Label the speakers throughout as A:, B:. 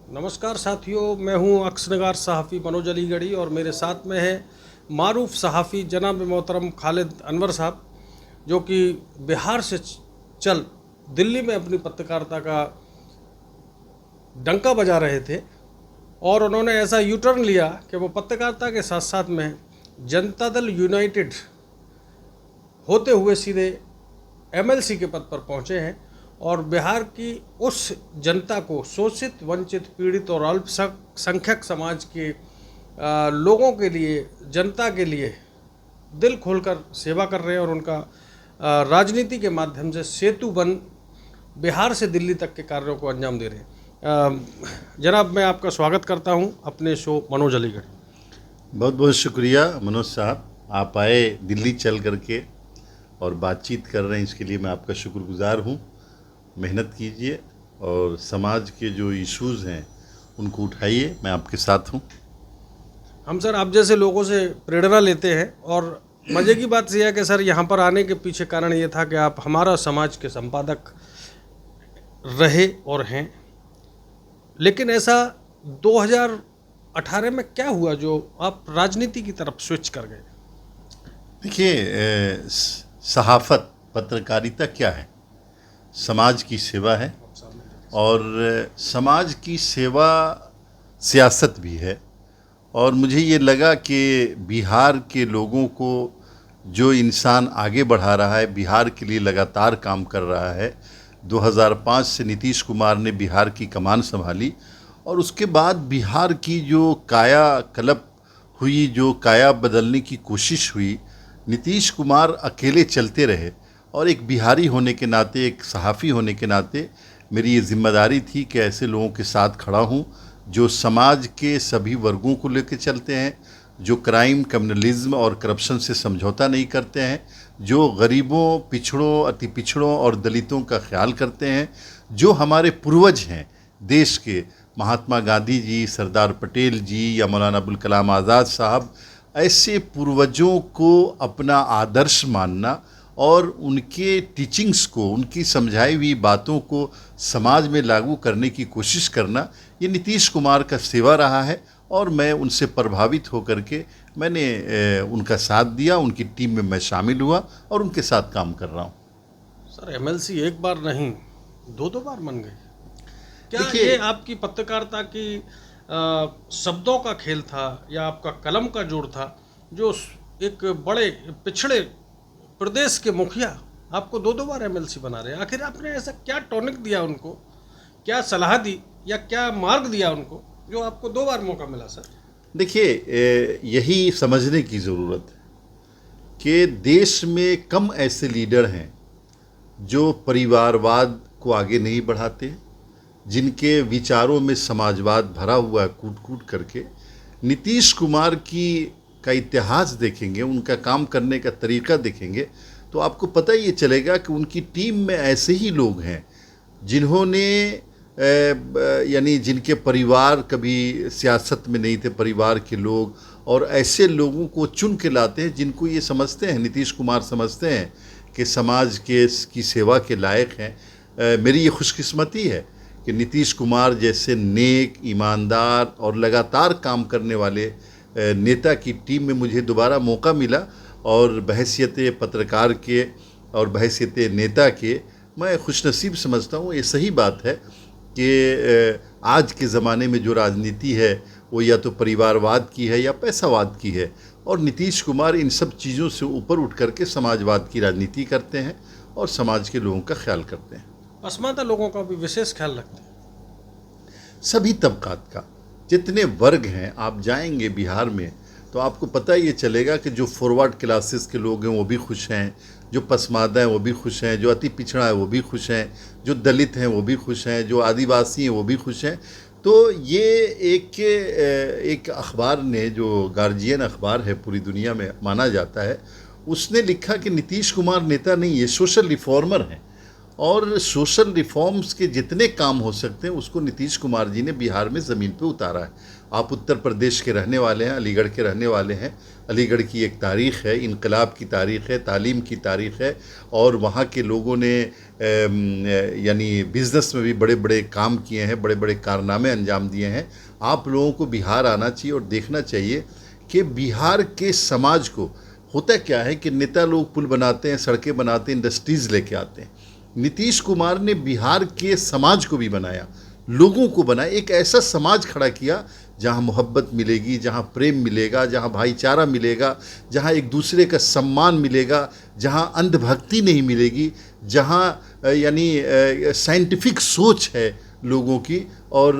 A: नमस्कार साथियों, मैं हूं अक्सनगार सहाफ़ी मनोज अलीगढ़ी और मेरे साथ में है मारूफ सहाफ़ी जनाब मोहतरम खालिद अनवर साहब, जो कि बिहार से चल दिल्ली में अपनी पत्रकारिता का डंका बजा रहे थे और उन्होंने ऐसा यू टर्न लिया कि वो पत्रकारिता के साथ साथ में जनता दल यूनाइटेड होते हुए सीधे एमएलसी के पद पर पहुंचे हैं और बिहार की उस जनता को, शोषित, वंचित, पीड़ित और अल्पसंख्यक समाज के लोगों के लिए, जनता के लिए दिल खोलकर सेवा कर रहे हैं और उनका राजनीति के माध्यम से सेतु बन बिहार से दिल्ली तक के कार्यों को अंजाम दे रहे हैं। जनाब, मैं आपका स्वागत करता हूं अपने शो मनोज अलीगढ़।
B: बहुत बहुत शुक्रिया मनोज साहब, आप आए दिल्ली चल करके और बातचीत कर रहे हैं, इसके लिए मैं आपका शुक्रगुजार हूँ। मेहनत कीजिए और समाज के जो इश्यूज़ हैं उनको उठाइए, मैं आपके साथ हूँ।
A: हम सर आप जैसे लोगों से प्रेरणा लेते हैं और मज़े की बात यह है कि सर यहाँ पर आने के पीछे कारण ये था कि आप हमारा समाज के संपादक रहे और हैं, लेकिन ऐसा 2018 में क्या हुआ जो आप राजनीति की तरफ स्विच कर गए?
B: देखिए, सहाफ़त, पत्रकारिता क्या है? समाज की सेवा है और समाज की सेवा सियासत भी है। और मुझे ये लगा कि बिहार के लोगों को जो इंसान आगे बढ़ा रहा है, बिहार के लिए लगातार काम कर रहा है। 2005 से नीतीश कुमार ने बिहार की कमान संभाली और उसके बाद बिहार की जो काया कल्प हुई, जो काया बदलने की कोशिश हुई, नीतीश कुमार अकेले चलते रहे। और एक बिहारी होने के नाते, एक सहाफ़ी होने के नाते मेरी ये जिम्मेदारी थी कि ऐसे लोगों के साथ खड़ा हूँ जो समाज के सभी वर्गों को लेकर चलते हैं, जो क्राइम, कम्युनलिज्म और करप्शन से समझौता नहीं करते हैं, जो गरीबों, पिछड़ों, अति पिछड़ों और दलितों का ख्याल करते हैं, जो हमारे पूर्वज हैं देश के, महात्मा गांधी जी, सरदार पटेल जी या मौलाना अबुल कलाम आज़ाद साहब, ऐसे पूर्वजों को अपना आदर्श मानना और उनके टीचिंग्स को, उनकी समझाई हुई बातों को समाज में लागू करने की कोशिश करना, ये नीतीश कुमार का सेवा रहा है। और मैं उनसे प्रभावित होकर के मैंने उनका साथ दिया, उनकी टीम में मैं शामिल हुआ और उनके साथ काम कर रहा हूँ।
A: सर एमएलसी एक बार नहीं, दो दो बार बन गए। क्या
B: देखिए,
A: ये आपकी पत्रकारिता की शब्दों का खेल था या आपका कलम का जोड़ था, जो एक बड़े पिछड़े प्रदेश के मुखिया आपको दो दो बार एमएलसी बना रहे हैं? आखिर आपने ऐसा क्या टॉनिक दिया उनको, क्या सलाह दी या क्या मार्ग दिया उनको जो आपको दो बार मौका मिला? सर
B: देखिए, यही समझने की ज़रूरत है कि देश में कम ऐसे लीडर हैं जो परिवारवाद को आगे नहीं बढ़ाते, जिनके विचारों में समाजवाद भरा हुआ है कूट कूट करके। नीतीश कुमार का इतिहास देखेंगे, उनका काम करने का तरीका देखेंगे तो आपको पता ही चलेगा कि उनकी टीम में ऐसे ही लोग हैं जिन्होंने यानी जिनके परिवार कभी सियासत में नहीं थे, परिवार के लोग, और ऐसे लोगों को चुन के लाते हैं जिनको ये समझते हैं, नीतीश कुमार समझते हैं कि समाज की सेवा के लायक हैं। मेरी ये खुशकिस्मती है कि नीतीश कुमार जैसे नेक, ईमानदार और लगातार काम करने वाले नेता की टीम में मुझे दोबारा मौका मिला। और बहैसियत पत्रकार के और बहैसियत नेता के मैं खुशनसीब समझता हूँ। ये सही बात है कि आज के ज़माने में जो राजनीति है वो या तो परिवारवाद की है या पैसावाद की है, और नीतीश कुमार इन सब चीज़ों से ऊपर उठ करके समाजवाद की राजनीति करते हैं और समाज के लोगों का ख्याल करते हैं।
A: पसमानदा लोगों का भी विशेष ख्याल रखते हैं?
B: सभी तबकात का, जितने वर्ग हैं, आप जाएंगे बिहार में तो आपको पता ये चलेगा कि जो फॉरवर्ड क्लासेस के लोग हैं वो भी खुश हैं, जो पसमानदा हैं वो भी खुश हैं, जो अति पिछड़ा है वो भी खुश हैं, जो दलित हैं वो भी खुश हैं, जो आदिवासी हैं वो भी खुश हैं। तो ये एक अखबार ने, जो गार्जियन अखबार है पूरी दुनिया में माना जाता है, उसने लिखा कि नीतीश कुमार नेता नहीं, ये सोशल रिफॉर्मर हैं। और सोशल रिफॉर्म्स के जितने काम हो सकते हैं उसको नीतीश कुमार जी ने बिहार में ज़मीन पे उतारा है। आप उत्तर प्रदेश के रहने वाले हैं, अलीगढ़ के रहने वाले हैं। अलीगढ़ की एक तारीख़ है, इनकलाब की तारीख़ है, तालीम की तारीख़ है, और वहाँ के लोगों ने यानी बिज़नेस में भी बड़े बड़े काम किए हैं, बड़े बड़े कारनामे अंजाम दिए हैं। आप लोगों को बिहार आना चाहिए और देखना चाहिए कि बिहार के समाज को होता क्या है कि नेता लोग पुल बनाते हैं, सड़कें बनाते हैं, इंडस्ट्रीज़ लेके आते हैं। नीतीश कुमार ने बिहार के समाज को भी बनाया, लोगों को बनाया, एक ऐसा समाज खड़ा किया जहाँ मोहब्बत मिलेगी, जहाँ प्रेम मिलेगा, जहाँ भाईचारा मिलेगा, जहाँ एक दूसरे का सम्मान मिलेगा, जहाँ अंधभक्ति नहीं मिलेगी, जहाँ यानी साइंटिफिक सोच है लोगों की, और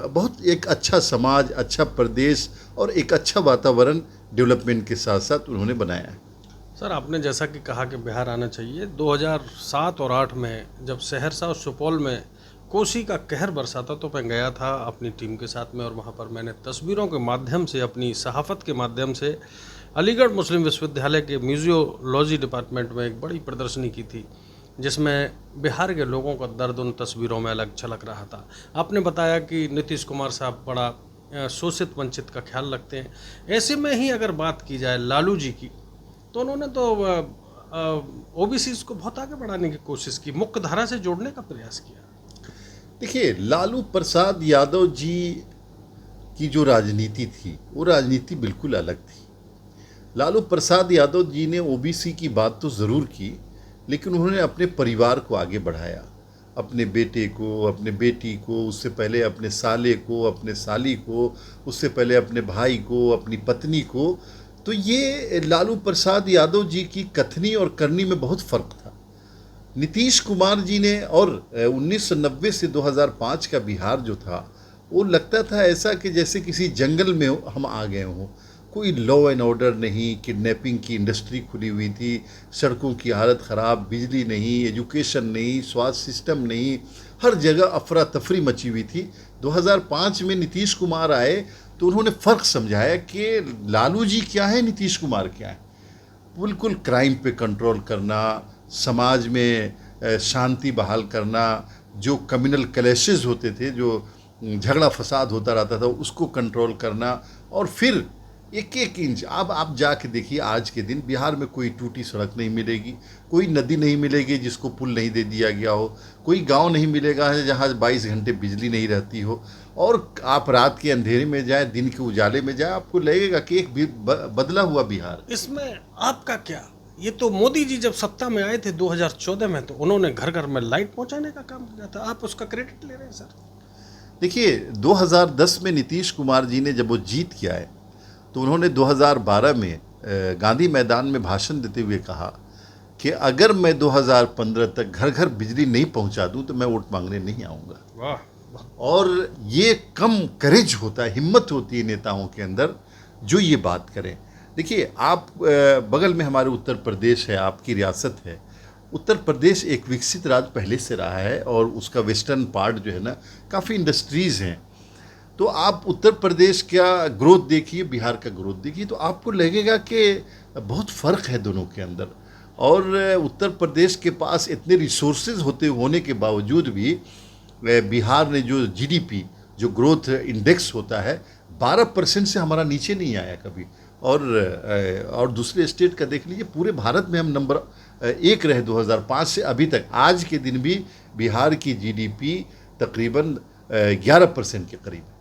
B: बहुत एक अच्छा समाज, अच्छा प्रदेश और एक अच्छा वातावरण डेवलपमेंट के साथ साथ उन्होंने बनाया है।
A: सर, आपने जैसा कि कहा कि बिहार आना चाहिए, 2007 और 8 में जब सहरसा और सुपौल में कोसी का कहर बरसा था तो मैं गया था अपनी टीम के साथ में, और वहाँ पर मैंने तस्वीरों के माध्यम से, अपनी सहाफ़त के माध्यम से अलीगढ़ मुस्लिम विश्वविद्यालय के म्यूजियोलॉजी डिपार्टमेंट में एक बड़ी प्रदर्शनी की थी, जिसमें बिहार के लोगों का दर्द उन तस्वीरों में अलग झलक रहा था। आपने बताया कि नीतीश कुमार साहब बड़ा शोषित वंचित का ख्याल रखते हैं। ऐसे में ही अगर बात की जाए लालू जी की, तो उन्होंने तो ओबीसीज को बहुत आगे बढ़ाने की कोशिश की, मुख्य धारा से जोड़ने का प्रयास किया।
B: देखिए, लालू प्रसाद यादव जी की जो राजनीति थी वो राजनीति बिल्कुल अलग थी। लालू प्रसाद यादव जी ने ओबीसी की बात तो ज़रूर की, लेकिन उन्होंने अपने परिवार को आगे बढ़ाया, अपने बेटे को, अपने बेटी को, उससे पहले अपने साले को, अपने साली को, उससे पहले अपने भाई को, अपनी पत्नी को। तो ये लालू प्रसाद यादव जी की कथनी और करनी में बहुत फ़र्क था। नीतीश कुमार जी ने, और 1990 से 2005 का बिहार जो था वो लगता था ऐसा कि जैसे किसी जंगल में हम आ गए हों। कोई लॉ एंड ऑर्डर नहीं, किडनैपिंग की इंडस्ट्री खुली हुई थी, सड़कों की हालत ख़राब, बिजली नहीं, एजुकेशन नहीं, स्वास्थ्य सिस्टम नहीं, हर जगह अफरा तफरी मची हुई थी। 2005 में नीतीश कुमार आए तो उन्होंने फ़र्क समझाया कि लालू जी क्या है, नीतीश कुमार क्या है। बिल्कुल क्राइम पे कंट्रोल करना, समाज में शांति बहाल करना, जो कम्युनल क्लैशेस होते थे, जो झगड़ा फसाद होता रहता था, उसको कंट्रोल करना, और फिर एक एक इंच आप जाके देखिए, आज के दिन बिहार में कोई टूटी सड़क नहीं मिलेगी, कोई नदी नहीं मिलेगी जिसको पुल नहीं दे दिया गया हो, कोई गांव नहीं मिलेगा जहां 22 घंटे बिजली नहीं रहती हो, और आप रात के अंधेरे में जाए, दिन के उजाले में जाए, आपको लगेगा कि एक बदला हुआ बिहार।
A: इसमें आपका क्या? ये तो मोदी जी जब सत्ता में आए थे 2014 में, तो उन्होंने घर घर में लाइट पहुंचाने का काम किया था, आप उसका क्रेडिट ले रहे हैं सर।
B: देखिए, 2010 में नीतीश कुमार जी ने जब वो जीत के आए तो उन्होंने 2012 में गांधी मैदान में भाषण देते हुए कहा कि अगर मैं 2015 तक घर घर बिजली नहीं पहुंचा दूं तो मैं वोट मांगने नहीं आऊँगा।
A: वाह।
B: और ये कम करेज होता है, हिम्मत होती है नेताओं के अंदर जो ये बात करें। देखिए, आप बगल में हमारे उत्तर प्रदेश है, आपकी रियासत है। उत्तर प्रदेश एक विकसित राज्य पहले से रहा है, और उसका वेस्टर्न पार्ट जो है ना, काफ़ी इंडस्ट्रीज़ हैं। तो आप उत्तर प्रदेश का ग्रोथ देखिए, बिहार का ग्रोथ देखिए, तो आपको लगेगा कि बहुत फ़र्क है दोनों के अंदर। और उत्तर प्रदेश के पास इतने रिसोर्सेज होने के बावजूद भी बिहार ने जो जीडीपी, जो ग्रोथ इंडेक्स होता है, 12% से हमारा नीचे नहीं आया कभी। और दूसरे स्टेट का देख लीजिए, पूरे भारत में हम नंबर 1 रहे 2005 से अभी तक। आज के दिन भी बिहार की जीडीपी तकरीबन 11% के करीब है।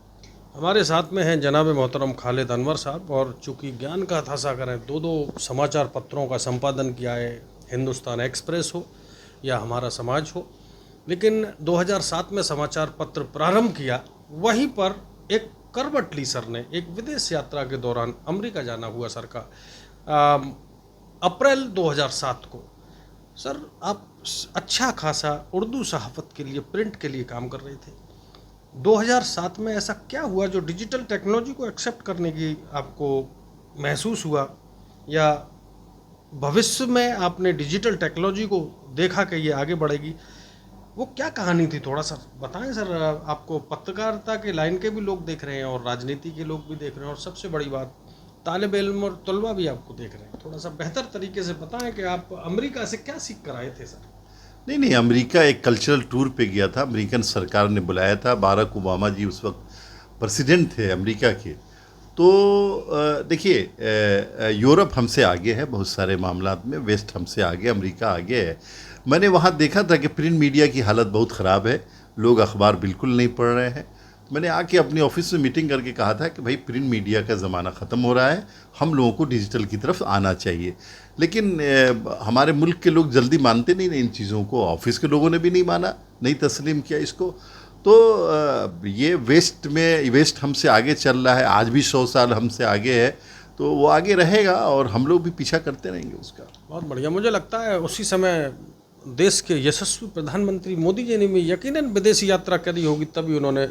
A: हमारे साथ में हैं जनाब मोहतरम खालिद अनवर साहब, और चूँकि ज्ञान का था सागर है, दो समाचार पत्रों का संपादन किया है, हिंदुस्तान एक्सप्रेस हो या हमारा समाज हो। लेकिन 2007 में समाचार पत्र प्रारंभ किया, वहीं पर एक करवट ली सर ने, एक विदेश यात्रा के दौरान अमेरिका जाना हुआ सर का, अप्रैल 2007 को। सर, आप अच्छा खासा उर्दू सहाफ़त के लिए, प्रिंट के लिए काम कर रहे थे। 2007 में ऐसा क्या हुआ जो डिजिटल टेक्नोलॉजी को एक्सेप्ट करने की आपको महसूस हुआ, या भविष्य में आपने डिजिटल टेक्नोलॉजी को देखा कि ये आगे बढ़ेगी? वो क्या कहानी थी, थोड़ा सा बताएं सर। आपको पत्रकारिता के लाइन के भी लोग देख रहे हैं और राजनीति के लोग भी देख रहे हैं, और सबसे बड़ी बात तालिब इल्म और तलबा भी आपको देख रहे हैं। थोड़ा सा बेहतर तरीके से बताएं कि आप अमेरिका से क्या सीख कर आए थे सर।
B: नहीं नहीं, अमेरिका एक कल्चरल टूर पे गया था, अमेरिकन सरकार ने बुलाया था। बाराक ओबामा जी उस वक्त प्रेसिडेंट थे अमेरिका के। तो देखिए, यूरोप हमसे आगे है बहुत सारे मामलात में, वेस्ट हमसे आगे, अमेरिका आगे है। मैंने वहाँ देखा था कि प्रिंट मीडिया की हालत बहुत ख़राब है, लोग अखबार बिल्कुल नहीं पढ़ रहे हैं। मैंने आके अपने ऑफिस में मीटिंग करके कहा था कि भाई प्रिंट मीडिया का ज़माना ख़त्म हो रहा है, हम लोगों को डिजिटल की तरफ आना चाहिए। लेकिन हमारे मुल्क के लोग जल्दी मानते नहीं इन चीज़ों को, ऑफिस के लोगों ने भी नहीं माना, नहीं तस्लीम किया इसको। तो ये वेस्ट हमसे आगे चल रहा है, आज भी 100 साल हमसे आगे है, तो वो आगे रहेगा और हम लोग भी पीछा करते रहेंगे उसका।
A: बहुत बढ़िया। मुझे लगता है उसी समय देश के यशस्वी प्रधानमंत्री मोदी जी ने भी यकीनन विदेशी यात्रा करी होगी, तभी उन्होंने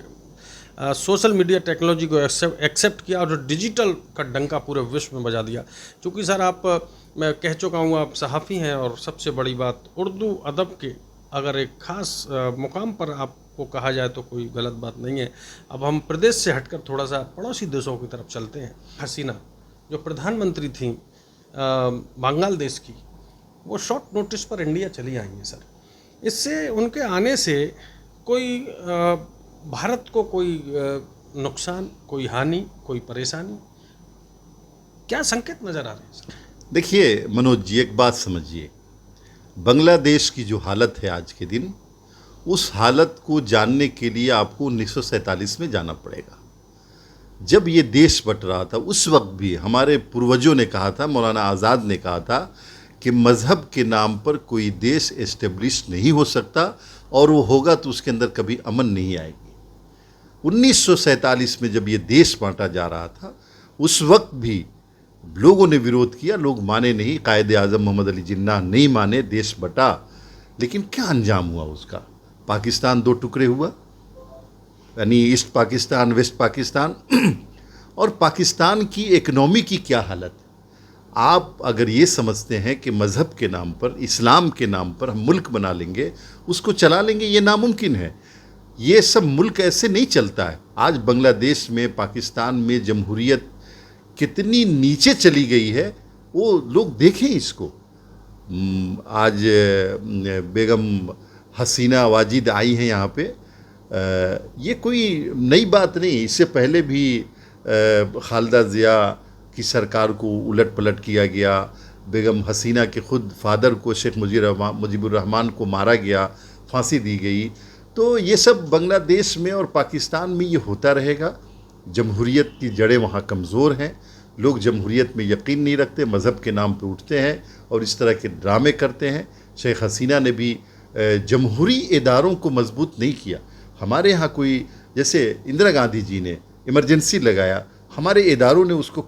A: सोशल मीडिया टेक्नोलॉजी को एक्सेप्ट किया और डिजिटल का डंका पूरे विश्व में बजा दिया। क्योंकि सर मैं कह चुका हूँ, आप सहाफ़ी हैं और सबसे बड़ी बात उर्दू अदब के अगर एक ख़ास मुकाम पर आपको कहा जाए तो कोई गलत बात नहीं है। अब हम प्रदेश से हटकर थोड़ा सा पड़ोसी देशों की तरफ चलते हैं। हसीना जो प्रधानमंत्री थी बांग्लादेश की, वो शॉर्ट नोटिस पर इंडिया चली आई हैं सर। इससे उनके आने से कोई भारत को कोई नुकसान, कोई हानि, कोई परेशानी, क्या संकेत नज़र आ रहे हैं सर?
B: देखिए मनोज जी, एक बात समझिए, बांग्लादेश की जो हालत है आज के दिन, उस हालत को जानने के लिए आपको 1947 में जाना पड़ेगा। जब ये देश बट रहा था उस वक्त भी हमारे पूर्वजों ने कहा था, मौलाना आज़ाद ने कहा था कि मज़हब के नाम पर कोई देश एस्टेब्लिश नहीं हो सकता, और वो होगा तो उसके अंदर कभी अमन नहीं आएगी। 1947 में जब ये देश बांटा जा रहा था, उस वक्त भी लोगों ने विरोध किया, लोग माने नहीं, कायदे आज़म मोहम्मद अली जिन्नाह नहीं माने, देश बटा। लेकिन क्या अंजाम हुआ उसका? पाकिस्तान 2 टुकड़े हुआ, यानी ईस्ट पाकिस्तान, वेस्ट पाकिस्तान। और पाकिस्तान की इकनॉमी की क्या हालत? आप अगर ये समझते हैं कि मज़हब के नाम पर, इस्लाम के नाम पर हम मुल्क बना लेंगे, उसको चला लेंगे, ये नामुमकिन है। ये सब मुल्क ऐसे नहीं चलता है। आज बांग्लादेश में, पाकिस्तान में जमहूरियत कितनी नीचे चली गई है, वो लोग देखें इसको। आज बेगम हसीना वाजिद आई हैं यहाँ पे, ये कोई नई बात नहीं। इससे पहले भी खालिदा ज़िया की सरकार को उलट पलट किया गया, बेगम हसीना के ख़ुद फादर को, शेख मुजीबुर रहमान को मारा गया, फांसी दी गई। तो ये सब बांग्लादेश में और पाकिस्तान में ये होता रहेगा। जमहूरियत की जड़ें वहाँ कमज़ोर हैं, लोग जमहूरियत में यकीन नहीं रखते, मज़हब के नाम पे उठते हैं और इस तरह के ड्रामे करते हैं। शेख हसीना ने भी जमहूरी इदारों को मजबूत नहीं किया। हमारे यहाँ कोई, जैसे इंदिरा गांधी जी ने इमरजेंसी लगाया, हमारे इदारों ने उसको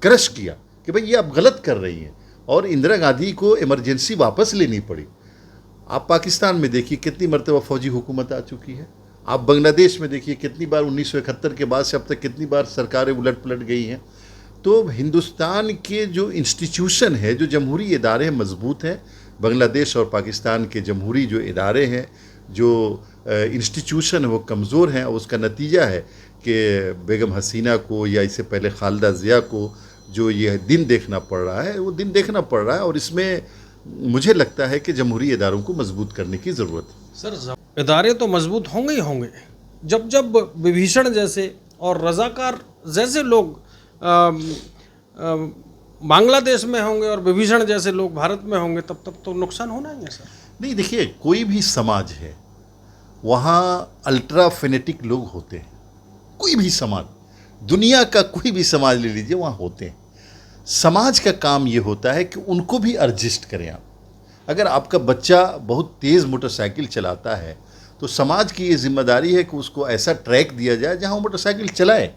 B: क्रश किया कि भाई ये आप गलत कर रही हैं, और इंदिरा गांधी को इमरजेंसी वापस लेनी पड़ी। आप पाकिस्तान में देखिए कितनी मरतबा फ़ौजी हुकूमत आ चुकी है। आप बांग्लादेश में देखिए कितनी बार 1971 के बाद से अब तक कितनी बार सरकारें उलट पलट गई हैं। तो हिंदुस्तान के जो इंस्टीट्यूशन है, जो जमहूरी इदारे हैं, मजबूत हैं। बांग्लादेश और पाकिस्तान के जमहूरी जो इदारे हैं, जो इंस्टीट्यूशन है, वो कमज़ोर हैं। और उसका नतीजा है कि बेगम हसीना को या इससे पहले खालिदा ज़िया को जो ये दिन देखना पड़ रहा है, वो दिन देखना पड़ रहा है। और इसमें मुझे लगता है कि जमहूरी इदारों को मजबूत करने की ज़रूरत है।
A: सर, इदारे तो मजबूत होंगे ही होंगे जब जब विभीषण जैसे और रज़ाकार जैसे लोग बांग्लादेश में होंगे और विभीषण जैसे लोग भारत में होंगे, तब तक तो नुकसान होना ही है सर।
B: नहीं, देखिए, कोई भी समाज है, वहाँ अल्ट्रा फेनेटिक लोग होते हैं। कोई भी समाज, दुनिया का कोई भी समाज ले लीजिए, वहाँ होते हैं। समाज का काम ये होता है कि उनको भी एडजस्ट करें आप। अगर आपका बच्चा बहुत तेज़ मोटरसाइकिल चलाता है, तो समाज की ये जिम्मेदारी है कि उसको ऐसा ट्रैक दिया जाए जहाँ वो मोटरसाइकिल चलाए।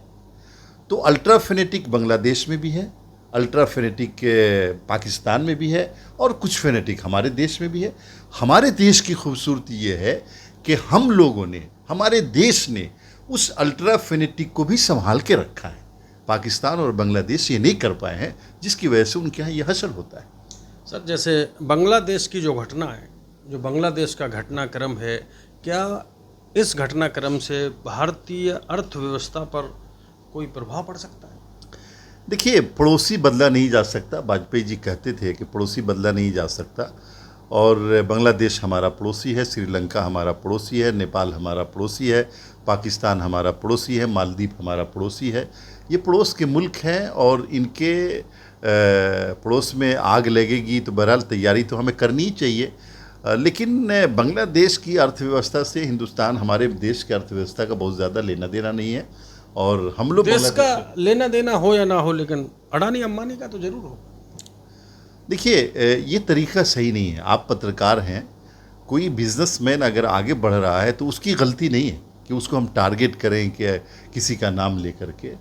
B: तो अल्ट्रा फेनेटिक बांग्लादेश में भी है, अल्ट्रा फेनेटिक पाकिस्तान में भी है, और कुछ फेनेटिक हमारे देश में भी है। हमारे देश की खूबसूरती ये है कि हम लोगों ने, हमारे देश ने उस अल्ट्रा फेनेटिक को भी संभाल के रखा है। पाकिस्तान और बांग्लादेश ये नहीं कर पाए हैं, जिसकी वजह से उनके यहाँ ये हशर होता है।
A: सर, जैसे बांग्लादेश की जो घटना है, जो बांग्लादेश का घटनाक्रम है, क्या इस घटनाक्रम से भारतीय अर्थव्यवस्था पर कोई प्रभाव पड़ सकता है?
B: देखिए, पड़ोसी बदला नहीं जा सकता। वाजपेयी जी कहते थे कि पड़ोसी बदला नहीं जा सकता, और बांग्लादेश हमारा पड़ोसी है, श्रीलंका हमारा पड़ोसी है, नेपाल हमारा पड़ोसी है, पाकिस्तान हमारा पड़ोसी है, मालदीव हमारा पड़ोसी है। ये पड़ोस के मुल्क हैं और इनके पड़ोस में आग लगेगी तो बहरहाल तैयारी तो हमें करनी ही चाहिए। लेकिन बांग्लादेश की अर्थव्यवस्था से हिंदुस्तान, हमारे देश की अर्थव्यवस्था का बहुत ज़्यादा लेना देना नहीं है। और हम लोग
A: देश का लेना देना हो या ना हो, लेकिन अडानी अंबानी का तो जरूर हो।
B: देखिए, ये तरीका सही नहीं है। आप पत्रकार हैं, कोई बिजनेसमैन अगर आगे बढ़ रहा है तो उसकी गलती नहीं है कि उसको हम टारगेट करें कि किसी का नाम लेकर के।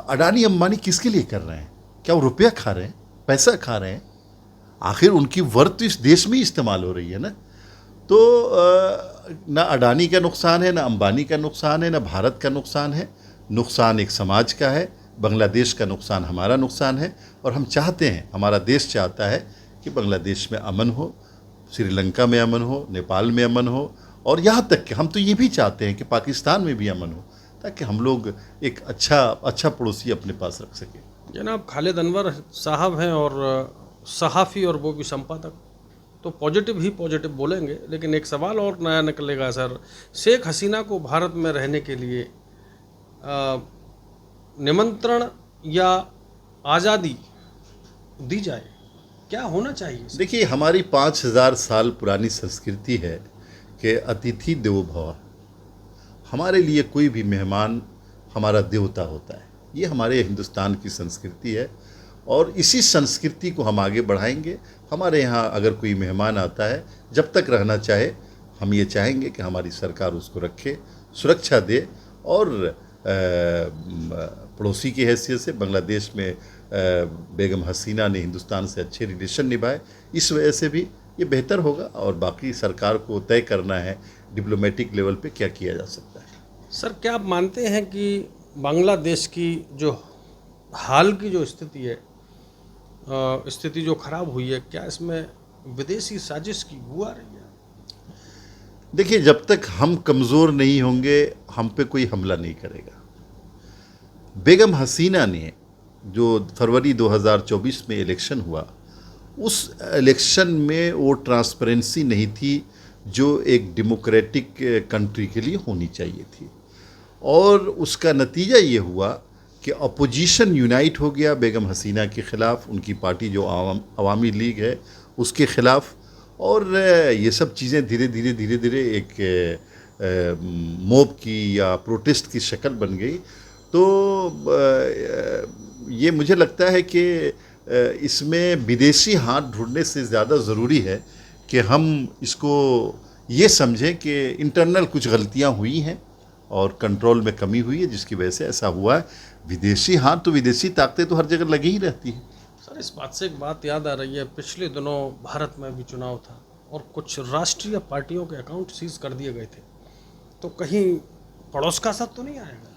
B: अडानी अंबानी किसके लिए कर रहे हैं? क्या वो रुपया खा रहे हैं, पैसा खा रहे हैं? आखिर उनकी वर्थ इस देश में ही इस्तेमाल हो रही है ना। तो ना अडानी का नुकसान है, ना अंबानी का नुकसान है, ना भारत का नुकसान है। नुकसान एक समाज का है, बांग्लादेश का नुकसान हमारा नुकसान है। और हम चाहते हैं, हमारा देश चाहता है कि बांग्लादेश में अमन हो, श्रीलंका में अमन हो, नेपाल में अमन हो, और यहाँ तक कि हम तो ये भी चाहते हैं कि पाकिस्तान में भी अमन हो, ताकि हम लोग एक अच्छा पड़ोसी अपने पास रख सकें।
A: जनाब खालिद अनवर साहब हैं और सहाफ़ी और वो भी संपादक, तो पॉजिटिव ही पॉजिटिव बोलेंगे। लेकिन एक सवाल और नया निकलेगा सर, शेख हसीना को भारत में रहने के लिए निमंत्रण या आज़ादी दी जाए, क्या होना चाहिए?
B: देखिए, हमारी 5000 साल पुरानी संस्कृति है कि अतिथि देवो भव। हमारे लिए कोई भी मेहमान हमारा देवता होता है। ये हमारे हिंदुस्तान की संस्कृति है और इसी संस्कृति को हम आगे बढ़ाएंगे। हमारे यहाँ अगर कोई मेहमान आता है, जब तक रहना चाहे, हम ये चाहेंगे कि हमारी सरकार उसको रखे, सुरक्षा दे। और पड़ोसी की हैसियत से बांग्लादेश में बेगम हसीना ने हिंदुस्तान से अच्छे रिलेशन निभाए, इस वजह से भी ये बेहतर होगा। और बाकी सरकार को तय करना है डिप्लोमेटिक लेवल पे क्या किया जा सकता है।
A: सर, क्या आप मानते हैं कि बांग्लादेश की जो हाल की जो स्थिति है, स्थिति जो खराब हुई है, क्या इसमें विदेशी साजिश की बू आ रही है?
B: देखिए, जब तक हम कमज़ोर नहीं होंगे, हम पे कोई हमला नहीं करेगा। बेगम हसीना ने जो फरवरी 2024 में इलेक्शन हुआ, उस इलेक्शन में वो ट्रांसपेरेंसी नहीं थी जो एक डेमोक्रेटिक कंट्री के लिए होनी चाहिए थी। और उसका नतीजा ये हुआ कि अपोजिशन यूनाइट हो गया बेगम हसीना के ख़िलाफ़, उनकी पार्टी जो अवामी लीग है उसके ख़िलाफ़। और ये सब चीज़ें धीरे धीरे एक मॉब की या प्रोटेस्ट की शक्ल बन गई। तो ये मुझे लगता है कि इसमें विदेशी हाथ ढूंढने से ज़्यादा ज़रूरी है कि हम इसको ये समझें कि इंटरनल कुछ गलतियां हुई हैं और कंट्रोल में कमी हुई है, जिसकी वजह से ऐसा हुआ है। विदेशी हाथ तो, विदेशी ताकतें तो हर जगह लगी ही रहती हैं।
A: सर, इस बात से एक बात याद आ रही है, पिछले दिनों भारत में भी चुनाव था और कुछ राष्ट्रीय पार्टियों के अकाउंट सीज कर दिए गए थे, तो कहीं पड़ोस का साथ तो नहीं आएगा?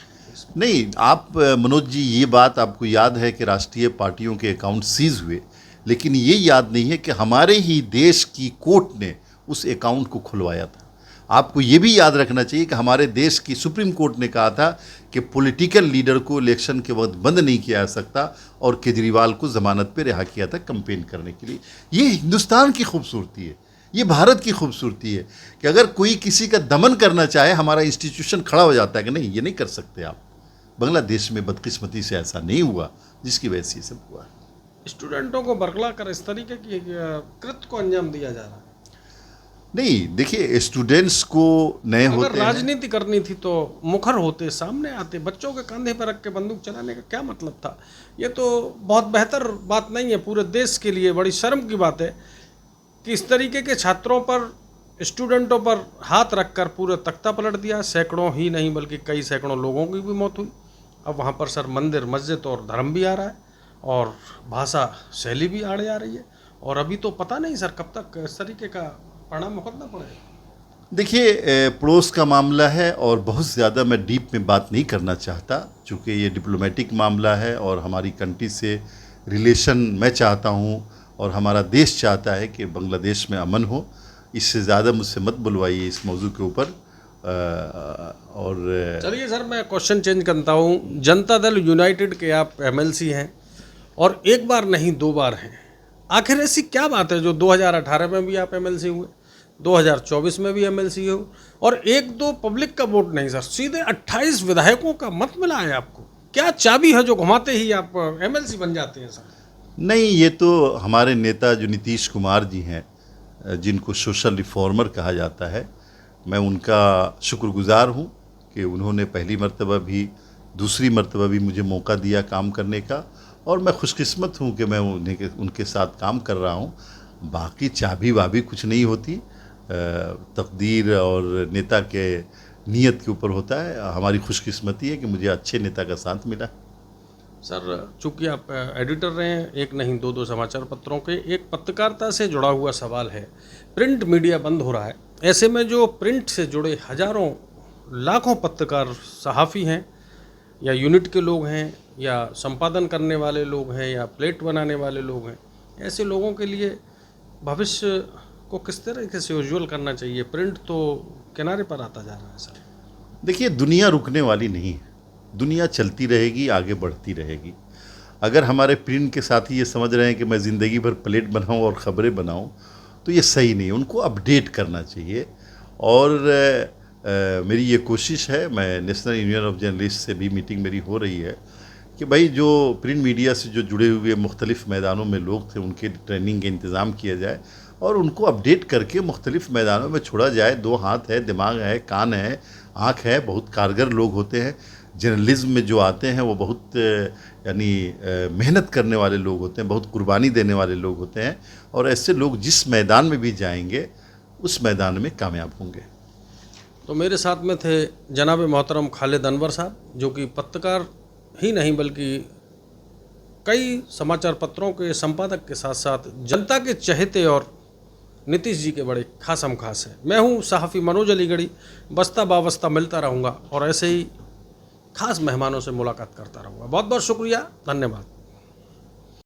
B: नहीं, आप मनोज जी, ये बात आपको याद है कि राष्ट्रीय पार्टियों के अकाउंट सीज हुए, लेकिन ये याद नहीं है कि हमारे ही देश की कोर्ट ने उस अकाउंट को खुलवाया था। आपको ये भी याद रखना चाहिए कि हमारे देश की सुप्रीम कोर्ट ने कहा था कि पॉलिटिकल लीडर को इलेक्शन के वक्त बंद नहीं किया जा सकता, और केजरीवाल को ज़मानत पे रिहा किया था कैंपेन करने के लिए। ये हिंदुस्तान की खूबसूरती है, ये भारत की खूबसूरती है कि अगर कोई किसी का दमन करना चाहे, हमारा इंस्टीट्यूशन खड़ा हो जाता है कि नहीं, ये नहीं कर सकते आप। बांग्लादेश में बदकिस्मती से ऐसा नहीं हुआ, जिसकी वजह से ये सब हुआ।
A: स्टूडेंटों को बरगला कर इस तरीके की कृत्य को अंजाम दिया जा रहा है।
B: नहीं, देखिए, स्टूडेंट्स को नए होते
A: अगर राजनीति करनी थी तो मुखर होते, सामने आते, बच्चों के कंधे पर रख के बंदूक चलाने का क्या मतलब था? ये तो बहुत बेहतर बात नहीं है, पूरे देश के लिए बड़ी शर्म की बात है कि इस तरीके के छात्रों पर, स्टूडेंटों पर हाथ रखकर पूरा तख्ता पलट दिया। सैकड़ों ही नहीं बल्कि कई सैकड़ों लोगों की भी मौत हुई। अब वहाँ पर सर मंदिर, मस्जिद और धर्म भी आ रहा है और भाषा शैली भी आड़े आ रही है, और अभी तो पता नहीं सर कब तक इस तरीके का परिणाम भुगतना पड़ेगा।
B: देखिए, पड़ोस का मामला है और बहुत ज़्यादा मैं डीप में बात नहीं करना चाहता, चूँकि ये डिप्लोमेटिक मामला है और हमारी कंट्री से रिलेशन मैं चाहता हूँ और हमारा देश चाहता है कि बांग्लादेश में अमन हो। इससे ज़्यादा मुझसे मत बुलवाइए इस मौजू के ऊपर। और
A: चलिए सर, मैं क्वेश्चन चेंज करता हूँ। जनता दल यूनाइटेड के आप MLC हैं और एक बार नहीं 2 बार हैं। आखिर ऐसी क्या बात है जो 2018 में भी आप एमएलसी हुए, 2024 में भी एमएलसी हो, और एक दो पब्लिक का वोट नहीं सर, सीधे 28 विधायकों का मत मिला है आपको? क्या चाबी है जो घुमाते ही आप एमएलसी बन जाते हैं सर?
B: नहीं, ये तो हमारे नेता जो नीतीश कुमार जी हैं, जिनको सोशल रिफॉर्मर कहा जाता है, मैं उनका शुक्रगुजार हूँ कि उन्होंने पहली मर्तबा भी, दूसरी मर्तबा भी मुझे मौका दिया काम करने का, और मैं खुशकिस्मत हूँ कि मैं उनके साथ काम कर रहा हूँ। बाकी चाबी वाबी कुछ नहीं होती, तकदीर और नेता के नीयत के ऊपर होता है। हमारी खुशकिस्मती है कि मुझे अच्छे नेता का साथ मिला।
A: सर, चूंकि आप एडिटर रहे हैं, एक नहीं दो समाचार पत्रों के, एक पत्रकारिता से जुड़ा हुआ सवाल है। प्रिंट मीडिया बंद हो रहा है, ऐसे में जो प्रिंट से जुड़े हजारों लाखों पत्रकार, सहाफ़ी हैं, या यूनिट के लोग हैं, या संपादन करने वाले लोग हैं, या प्लेट बनाने वाले लोग हैं, ऐसे लोगों के लिए भविष्य को किस तरीके से उज्ज्वल करना चाहिए? प्रिंट तो किनारे पर आता जा रहा है सर।
B: देखिए, दुनिया रुकने वाली नहीं है, दुनिया चलती रहेगी, आगे बढ़ती रहेगी। अगर हमारे प्रिंट के साथी ये समझ रहे हैं कि मैं ज़िंदगी भर प्लेट बनाऊं और ख़बरें बनाऊं, तो ये सही नहीं है। उनको अपडेट करना चाहिए। और मेरी ये कोशिश है, मैं नेशनल यूनियन ऑफ जर्नलिस्ट से भी मीटिंग मेरी हो रही है कि भाई जो प्रिंट मीडिया से जो जुड़े हुए मुख्तलिफ़ मैदानों में लोग थे, उनके ट्रेनिंग का इंतज़ाम किया जाए और उनको अपडेट करके मुख्तलिफ़ मैदानों में छोड़ा जाए। 2 हाथ है, दिमाग है, कान है, आँख है, बहुत कारगर लोग होते हैं। जर्नलिज्म में जो आते हैं वो बहुत यानी मेहनत करने वाले लोग होते हैं, बहुत कुर्बानी देने वाले लोग होते हैं, और ऐसे लोग जिस मैदान में भी जाएंगे उस मैदान में कामयाब होंगे।
A: तो मेरे साथ में थे जनाब मोहतरम खालिद अनवर साहब, जो कि पत्रकार ही नहीं बल्कि कई समाचार पत्रों के संपादक के साथ साथ जनता के चहेते और नीतीश जी के बड़े खासम खास हैं। मैं हूं सहाफ़ी मनोज अलीगढ़ी, बस्ता बावस्ता मिलता रहूँगा और ऐसे ही खास मेहमानों से मुलाकात करता रहूँगा। बहुत बहुत शुक्रिया, धन्यवाद।